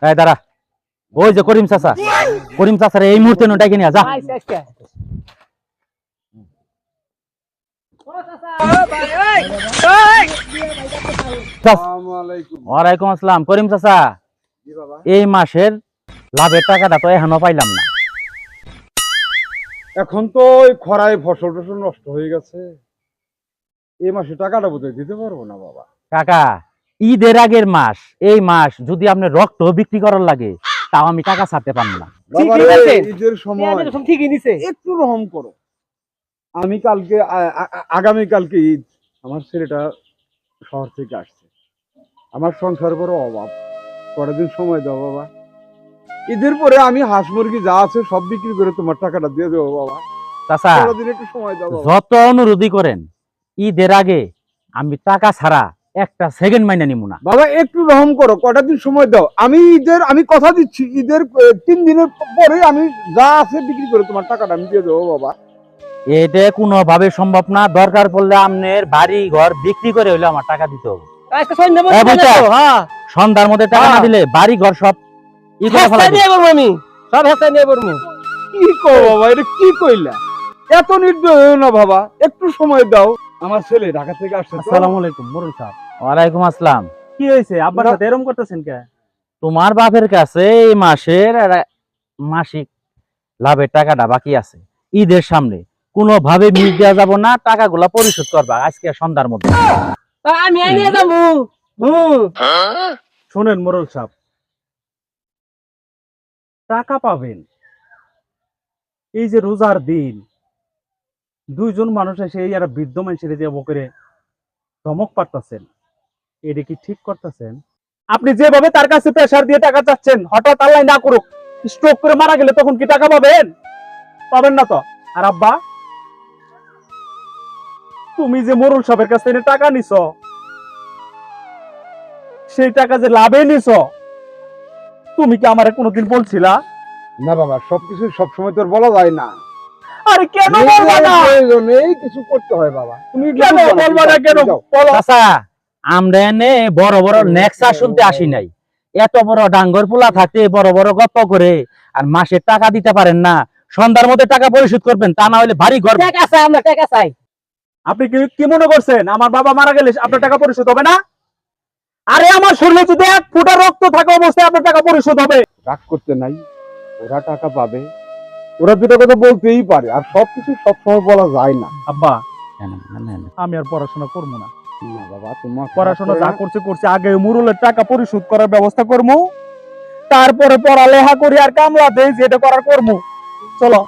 এই দাঁড়া, ওই যে করিম চাচা, করিম চাচার এই মুহূর্তে নোটাকে নিয়ে যা। ওয়ালাইকুম আসসালাম। করিম চাচা, এই মাসের লাভের টাকাটা তো এখনো পাইলাম না। এখন তো ওই খরায় ফসল টসল নষ্ট হয়ে গেছে, এই মাসে টাকাটা বোধহয় দিতে পারবো না বাবা। কাকা, ঈদের আগের মাস, এই মাস যদি আপনি রক্ত বিক্রি করার লাগে তাও আমি টাকা ছাড়তে পারবো না। বাবা রে, ঈদের সময় একটু রহম করো। আমি কালকে আগামী কালকে ঈদ, আমার ছেলেটা শহর থেকে আসছে, আমার সংসার বড় অভাব, পরের দিন সময় দাও বাবা। ঈদের পরে আমি হাঁস মুরগি যা আছে সব বিক্রি করে তোমার টাকাটা দিয়ে দেবো বাবা। চাচা, পরের দিন একটু সময় দাও বাবা। যত অনুরোধই করেন, ঈদের আগে আমি টাকা ছাড়া একটা সেকেন্ড মাইনে নিব না। বাবা একটু রহম করো, কটা দিন সময় দাও। আমি কথা দিচ্ছি, ঈদের 3 দিনের পরে আমি যা আছে বিক্রি করে তোমার টাকাটা আমি দিয়ে দেবো বাবা। এটা কোনোভাবে সম্ভব না। দরকার পড়লে আপনার বাড়ি ঘর বিক্রি করে হইলে আমার টাকা দিতে হবে। সন্ধ্যার মধ্যে টাকা না দিলে বাড়ি ঘর সব কি কো বাবা, এটা কি কইলা? এত নির্দয় হইও না বাবা, একটু সময় দাও। আমার ছেলে ঢাকা থেকে আসছে। আসসালামু আলাইকুম মোরল সাহেব। ওয়ালাইকুম আসসালাম। কি হয়েছে, আব্বার সাথে এরকম করতেছেন কে? তোমার বাপের কাছে এই মাসের মাসিক লাভের টাকাটা বাকি আছে। ঈদের সামনে কোনোভাবে মিস দেওয়া যাব না, টাকাগুলা পরিশোধ করবা আজকে সন্ধ্যার মধ্যে। আমি নিয়ে যাবো। শোনেন মোরল সাহেব, টাকা পাবেন এই যে রোজার দিন, দুইজন মানুষ এসে এই আর বৃদ্ধ মানুষের যে বকরে ধমক পাঠাচ্ছেন, এটা কি ঠিক করতেছেন? আপনি যেভাবে তার কাছে প্রেসার দিয়ে টাকা চাচ্ছেন, হঠাৎ আল্লাহ না করুক স্ট্রোক করে মারা গেলে তখন কি টাকা পাবেন? পাবেন না তো। আর আব্বা, তুমি যে মোরল সাহেবের কাছ থেকে টাকা নিছ, সেই টাকা যে লাভে নিছ, তুমি কি আমারে কোনোদিন বলছিলা? না বাবা, সবকিছু সবসময় তোর বলা যায় না। আরে কেন বলবা না? প্রয়োজনেই কিছু করতে হয় বাবা। তুমি কেন বলবা না? কেন বলো। চাচা, আমরা এনে বড় বড় নেক্সা শুনতে আসি নাই। এত বড় ডাঙ্গর পোলা থাকতে বড় বড় গপ্প করে আর মাসের টাকা দিতে পারেন না, সন্ধ্যার মধ্যে টাকা পরিশোধ করবেন, তা না হলে বাড়ি ঘর। টাকা চাই, আমরা টাকা চাই। আপনি কি মনে করছেন আমার বাবা মারা গেলে আপনার টাকা পরিশোধ হবে না? আরে আমার শরীরে যদি 1 ফোঁটা রক্ত থাকা অবস্থায় আপনার টাকা পরিশোধ হবে। রাগ করতে নাই, ওরা টাকা পাবে, ওরা দুটো কথা বলতেই পারে, আর সবকিছু সবসময় বলা যায় না। আব্বা, আমি আর পড়াশোনা করবো না। না বাবা, তোমার পড়াশোনা যা করছে আগে মুরুলের টাকা পরিশোধ করার ব্যবস্থা করবো, তারপরে পড়ালেখা করি আর কামলা দেই যেটা করার করবো। চলো।